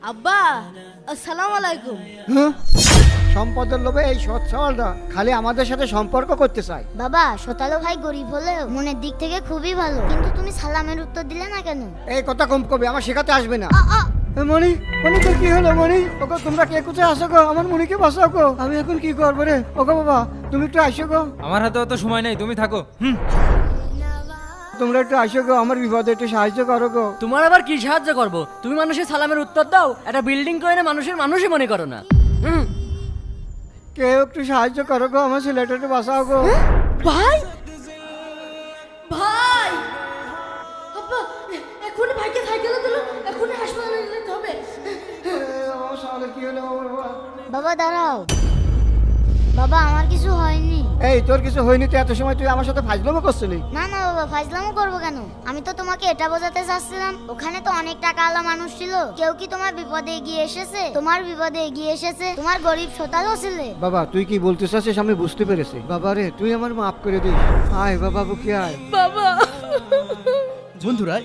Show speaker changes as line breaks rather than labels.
আব্বা আসসালামু আলাইকুম।
হ্যাঁ? সম্পদের লোভে এই সৎ সওয়ালটা খালি আমাদের সাথে সম্পর্ক করতে চায়।
বাবা শতালো ভাই গরিব হলেও মনের দিক থেকে খুবই ভালো, কিন্তু তুমি সালামের উত্তর দিলে না কেন?
এই কথা কম কবি, আমার শেখাতে আসবে না।
আ, আ,
এ মনি, মনি তোর কি হলো মনি? ওগো তোমরা কে কোথায় আসো গো? আমার মনিকে বাঁচাও গো, আমি এখন কি করবো রে? ওগো বাবা তুমি একটু আসো গো,
আমার হাতে অত সময় নেই, তুমি থাকো।
তোমরা একটু আসো গো, আমার বিপদে একটু সাহায্য করো গো।
তোমার আবার কি সাহায্য করব? তুমি মানুষের সালামের উত্তর দাও, একটা বিল্ডিং করে না মানুষের মানুষই মনে করো না।
কেউ একটু সাহায্য করো গো, আমার ছেলেটা একটু বাঁচাও গো।
ভাই ভাই আব্বা এখনই ভাইকে সাইকেলে দিল, এখনই হাসপাতালে নিতে হবে।
এ, আমার শালা কি হলো বাবা?
বাবা দাঁড়াও। বাবা আমার কিছু হয়নি।
এই তোর কিছু হয়নি তো এত সময় তুই আমার সাথে ফাজলামো করছিলি?
না না বাবা, ফাজলামো করবো কেন? আমি তো তোমাকে এটা বোঝাতে চাচ্ছিলাম, ওখানে তো অনেক টাকা আলা মানুষ ছিল, কেউ কি তোমার বিপদে এগিয়ে এসেছে? তোমার বিপদে এগিয়ে এসেছে তোমার গরিব শতালো ছেলে।
বাবা তুই কি বলতে চাচ্ছিস আমি বুঝতে পেরেছি। বাবা রে তুই আমার মাফ করে দিস। আয় বাবা বুকে আয়।
বাবা
বন্ধুরা